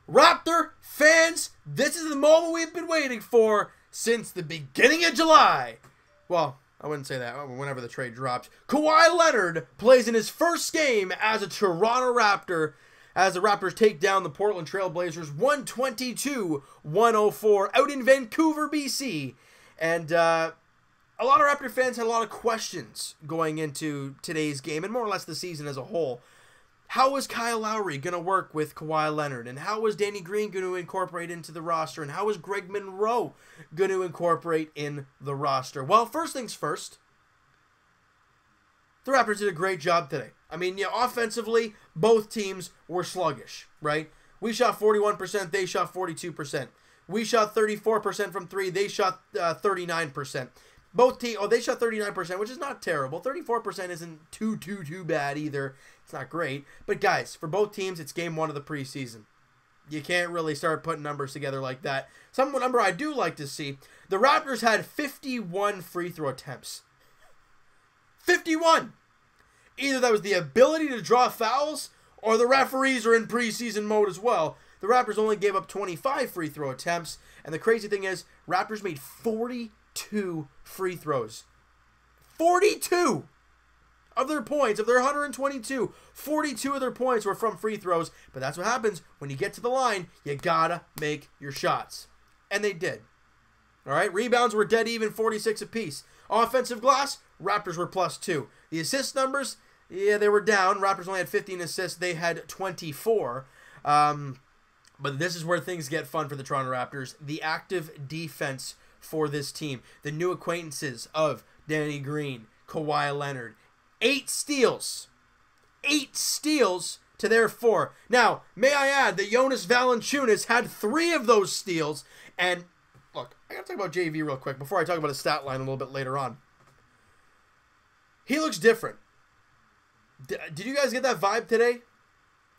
Raptor fans, this is the moment we've been waiting for since the beginning of July. Well, I wouldn't say that. Whenever the trade drops. Kawhi Leonard plays in his first game as a Toronto Raptor as the Raptors take down the Portland Trail Blazers 122-104 out in Vancouver, BC. And a lot of Raptor fans had a lot of questions going into today's game and more or less the season as a whole. How was Kyle Lowry going to work with Kawhi Leonard? And how was Danny Green going to incorporate into the roster? And how was Greg Monroe going to incorporate in the roster? Well, first things first, the Raptors did a great job today. I mean, yeah, offensively, both teams were sluggish, right? We shot 41%, they shot 42%. We shot 34% from three, they shot 39%. Both teams, they shot 39%, which is not terrible. 34% isn't too bad either. It's not great. But guys, for both teams, it's game one of the preseason. You can't really start putting numbers together like that. Some number I do like to see, the Raptors had 51 free throw attempts. 51! Either that was the ability to draw fouls, or the referees are in preseason mode as well. The Raptors only gave up 25 free throw attempts, and the crazy thing is, Raptors made 42 free throws. 42 of their points, of their 122, 42 of their points were from free throws. But that's what happens when you get to the line. You gotta make your shots. And they did. All right, rebounds were dead even, 46 apiece. Offensive glass, Raptors were +2. The assist numbers, yeah, they were down. Raptors only had 15 assists. They had 24. But this is where things get fun for the Toronto Raptors. The active defense for this team. The new acquaintances of Danny Green, Kawhi Leonard. 8 steals. 8 steals to their 4. Now, may I add that Jonas Valanciunas had 3 of those steals. And, look, I got to talk about JV real quick before I talk about his stat line a little bit later on. He looks different. Did you guys get that vibe today?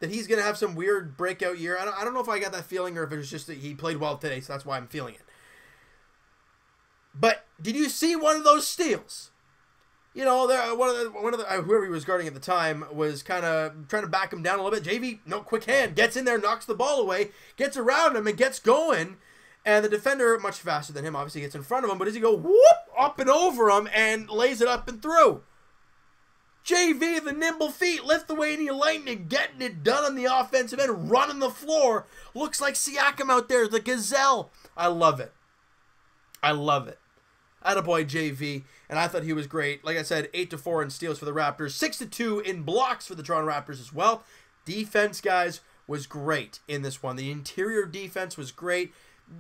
That he's going to have some weird breakout year? I don't know if I got that feeling or if it was just that he played well today, so that's why I'm feeling it. But did you see one of those steals? You know, one of the whoever he was guarding at the time was kind of trying to back him down a little bit. JV, no, quick hand, gets in there, knocks the ball away, gets around him, and gets going. And the defender, much faster than him, obviously gets in front of him. But does he go whoop up and over him and lays it up and through? JV, the nimble feet, Lithuanian Lightning, getting it done on the offensive end, running the floor. Looks like Siakam out there, the gazelle. I love it. I love it. Attaboy JV, and I thought he was great. Like I said, 8-4 in steals for the Raptors, 6-2 in blocks for the Toronto Raptors as well. Defense, guys, was great in this one. The interior defense was great.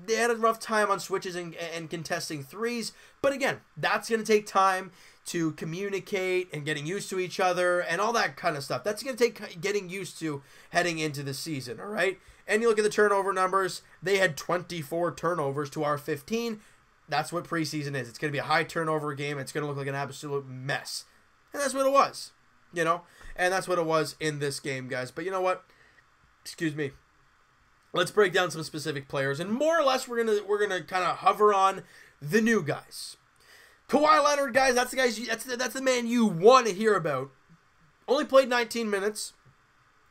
They had a rough time on switches and contesting threes, but again, that's going to take time to communicate and getting used to each other and all that kind of stuff. That's going to take getting used to heading into the season, all right? And you look at the turnover numbers, they had 24 turnovers to our 15. That's what preseason is. It's going to be a high turnover game. It's going to look like an absolute mess. And that's what it was, you know? And that's what it was in this game, guys. But you know what? Excuse me. Let's break down some specific players. And more or less, we're gonna kind of hover on the new guys. Kawhi Leonard, guys, that's the guys. That's the man you want to hear about. Only played 19 minutes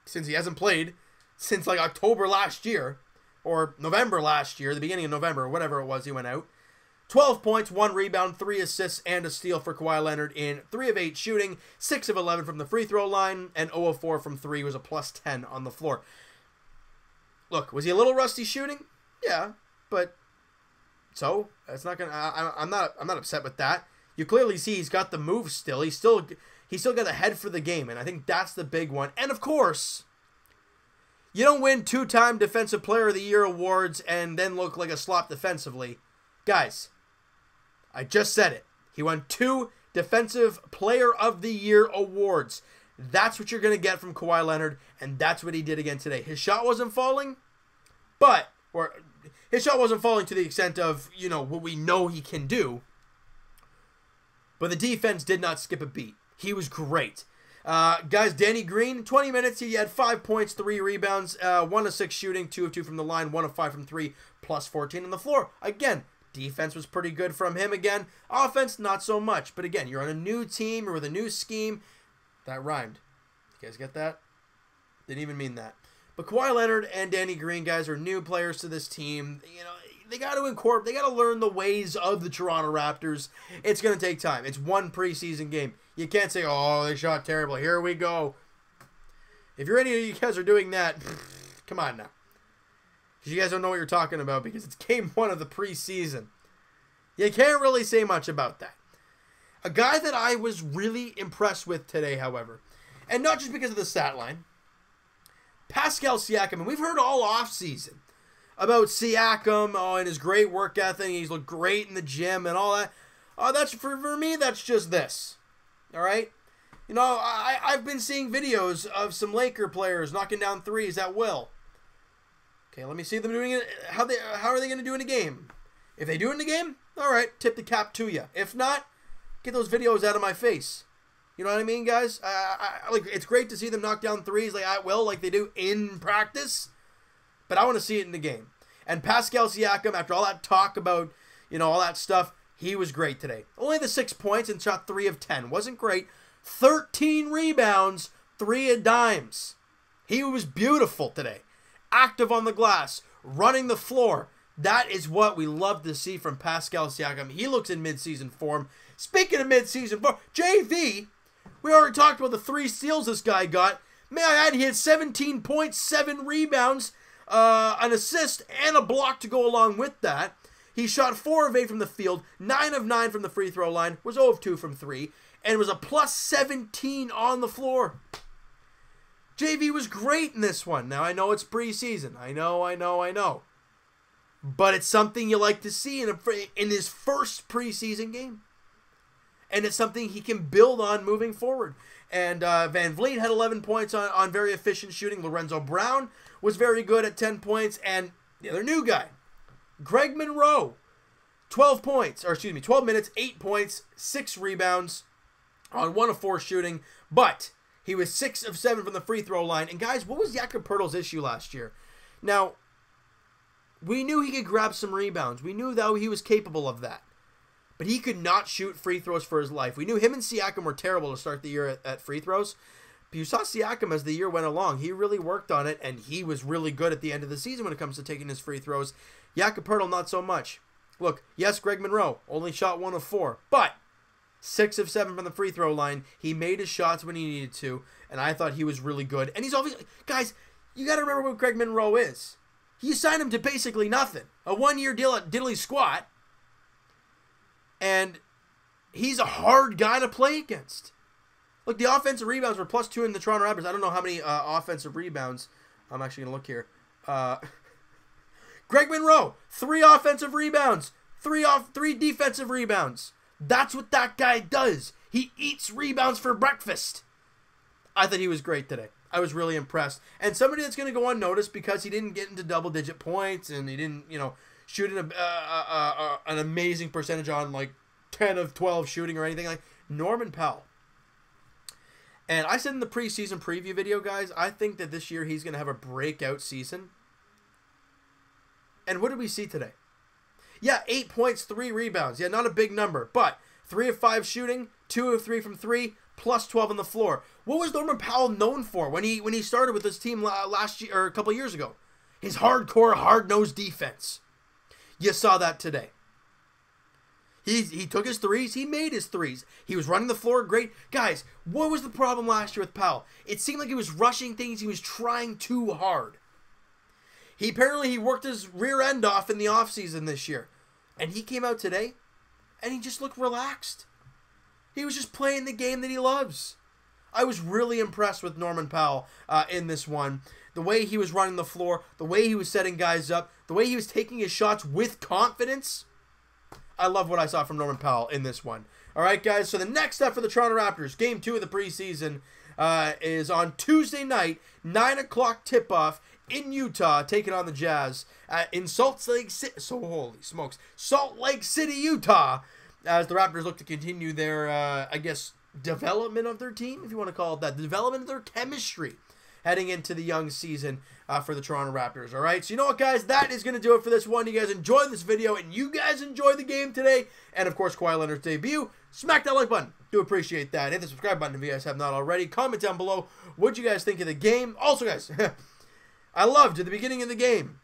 since he hasn't played since like October last year or November last year, the beginning of November, or whatever it was. He went out. 12 points, 1 rebound, 3 assists, and a steal for Kawhi Leonard in 3 of 8 shooting, 6 of 11 from the free throw line, and 0 of 4 from 3 was a +10 on the floor. Look, was he a little rusty shooting? Yeah, but so it's not gonna. I'm not upset with that. You clearly see he's got the move still. He's still got the head for the game, and I think that's the big one. And of course, you don't win 2-time Defensive Player of the Year awards and then look like a slop defensively, guys. I just said it. He won 2 Defensive Player of the Year awards. That's what you're going to get from Kawhi Leonard, and that's what he did again today. His shot wasn't falling, his shot wasn't falling to the extent of, you know, what we know he can do, but the defense did not skip a beat. He was great. Guys, Danny Green, 20 minutes, he had 5 points, 3 rebounds, 1 of 6 shooting, 2 of 2 from the line, 1 of 5 from 3, +14 on the floor. Again, defense was pretty good from him again. Offense, not so much. But again, you're on a new team, you're with a new scheme. That rhymed. You guys get that? Didn't even mean that. But Kawhi Leonard and Danny Green, guys, are new players to this team. You know, they got to incorporate, they got to learn the ways of the Toronto Raptors. It's going to take time. It's one preseason game. You can't say, oh, they shot terrible. Here we go. If you're any of you guys are doing that, come on now. Because you guys don't know what you're talking about because it's game one of the preseason. You can't really say much about that. A guy that I was really impressed with today, however, and not just because of the stat line, Pascal Siakam. And we've heard all offseason about Siakam, and his great work ethic. He's looked great in the gym and all that. That's for me, that's just this. All right? You know, I've been seeing videos of some Laker players knocking down threes at will. Okay, let me see them doing it. How are they going to do in a game? If they do it in a game, all right, tip the cap to you. If not, get those videos out of my face. You know what I mean, guys? Like, it's great to see them knock down threes like at will, like they do in practice. But I want to see it in the game. And Pascal Siakam, after all that talk about, you know, all that stuff, he was great today. Only the 6 points and shot 3 of 10. Wasn't great. 13 rebounds, 3 dimes. He was beautiful today. Active on the glass, running the floor. That is what we love to see from Pascal Siakam. He looks in midseason form. Speaking of midseason form, JV, we already talked about the 3 steals this guy got. May I add, he had 17 points, 7 rebounds, an assist, and a block to go along with that. He shot 4 of 8 from the field, 9 of 9 from the free throw line, was 0 of 2 from 3, and was a plus 17 on the floor. JV was great in this one. Now, I know it's preseason. I know. But it's something you like to see in his first preseason game. And it's something he can build on moving forward. And Van Vliet had 11 points on very efficient shooting. Lorenzo Brown was very good at 10 points. And the other new guy, Greg Monroe, 12 minutes, 8 points, 6 rebounds on 1 of 4 shooting. But he was 6 of 7 from the free throw line. And guys, what was Jakob Poeltl's issue last year? Now, we knew he could grab some rebounds. We knew that he was capable of that. But he could not shoot free throws for his life. We knew him and Siakam were terrible to start the year at free throws. But you saw Siakam as the year went along. He really worked on it, and he was really good at the end of the season when it comes to taking his free throws. Jakob Poeltl, not so much. Look, yes, Greg Monroe only shot 1 of 4, but 6 of 7 from the free throw line. He made his shots when he needed to, and I thought he was really good. And he's obviously, guys, you got to remember what Greg Monroe is. You signed him to basically nothing. A 1-year deal at diddly squat. And he's a hard guy to play against. Look, the offensive rebounds were +2 in the Toronto Raptors. I don't know how many offensive rebounds. I'm actually going to look here. Greg Monroe, 3 offensive rebounds. 3 defensive rebounds. That's what that guy does. He eats rebounds for breakfast. I thought he was great today. I was really impressed. And somebody that's going to go unnoticed because he didn't get into double-digit points and he didn't, shoot an amazing percentage on like 10 of 12 shooting or anything like Norman Powell. And I said in the preseason preview video, guys, I think that this year he's going to have a breakout season. And what did we see today? Yeah, 8 points, 3 rebounds. Yeah, not a big number, but 3 of 5 shooting, 2 of 3 from 3, plus 12 on the floor. What was Norman Powell known for when he started with this team last year or a couple of years ago? His hardcore, hard-nosed defense. You saw that today. He took his threes. He made his threes. He was running the floor great. Guys, what was the problem last year with Powell? It seemed like he was rushing things. He was trying too hard. Apparently he worked his rear end off in the offseason this year. And he came out today, and he just looked relaxed. He was just playing the game that he loves. I was really impressed with Norman Powell in this one. The way he was running the floor, the way he was setting guys up, the way he was taking his shots with confidence. I love what I saw from Norman Powell in this one. All right, guys, so the next step for the Toronto Raptors, Game 2 of the preseason, is on Tuesday night, 9 o'clock tip-off in Utah, taking on the Jazz in Salt Lake City. So, holy smokes. Salt Lake City, Utah, as the Raptors look to continue their, development of their team, if you want to call it that. The development of their chemistry heading into the young season for the Toronto Raptors. All right, so you know what, guys? That is going to do it for this one. You guys enjoyed this video, and you guys enjoyed the game today. And, of course, Kawhi Leonard's debut. Smack that like button. Do appreciate that. Hit the subscribe button if you guys have not already. Comment down below what you guys think of the game. Also, guys, I loved at the beginning of the game.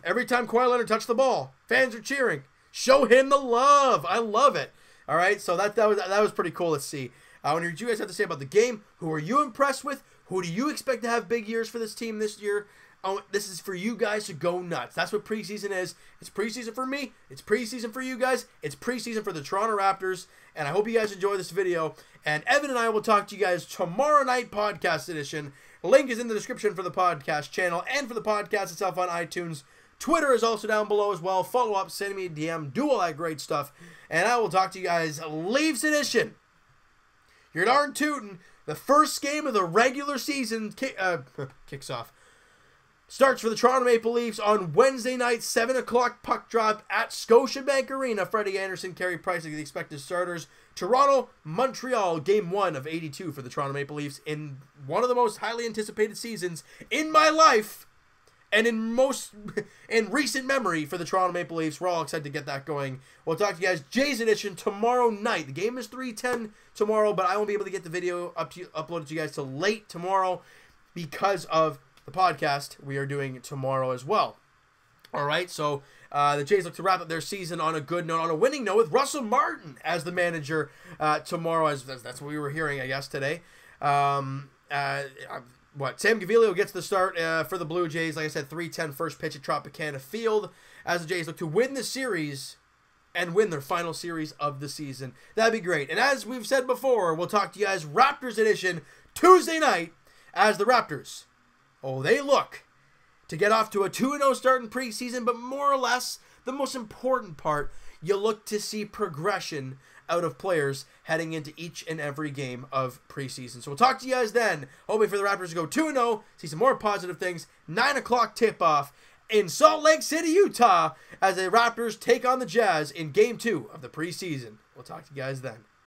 Every time Kawhi Leonard touched the ball, fans are cheering. Show him the love. I love it. All right, so that was pretty cool to see. I wonder what you guys have to say about the game. Who are you impressed with? Who do you expect to have big years for this team this year? Oh, this is for you guys to go nuts. That's what preseason is. It's preseason for me. It's preseason for you guys. It's preseason for the Toronto Raptors. And I hope you guys enjoy this video. And Evan and I will talk to you guys tomorrow night, podcast edition. Link is in the description for the podcast channel and for the podcast itself on iTunes. Twitter is also down below as well. Follow up, send me a DM, do all that great stuff. And I will talk to you guys Leafs edition. You're darn tootin'. The first game of the regular season kicks off. Starts for the Toronto Maple Leafs on Wednesday night, 7 o'clock puck drop at Scotiabank Arena. Freddie Anderson, Carey Price are the expected starters. Toronto, Montreal, game 1 of 82 for the Toronto Maple Leafs in one of the most highly anticipated seasons in my life and in recent memory for the Toronto Maple Leafs. We're all excited to get that going. We'll talk to you guys Jays edition tomorrow night. The game is 3:10 tomorrow, but I won't be able to get the video uploaded to you guys till late tomorrow because of the podcast we are doing tomorrow as well. All right, so the Jays look to wrap up their season on a good note, on a winning note, with Russell Martin as the manager tomorrow. As that's what we were hearing, I guess, today. Sam Gaviglio gets the start for the Blue Jays. Like I said, 3:10 first pitch at Tropicana Field as the Jays look to win the series and win their final series of the season. That'd be great. And as we've said before, we'll talk to you guys Raptors edition Tuesday night as the Raptors, they look to get off to a 2-0 start in preseason, but more or less, the most important part, you look to see progression out of players heading into each and every game of preseason. So we'll talk to you guys then, hoping for the Raptors to go 2-0, see some more positive things. 9 o'clock tip-off in Salt Lake City, Utah, as the Raptors take on the Jazz in Game 2 of the preseason. We'll talk to you guys then.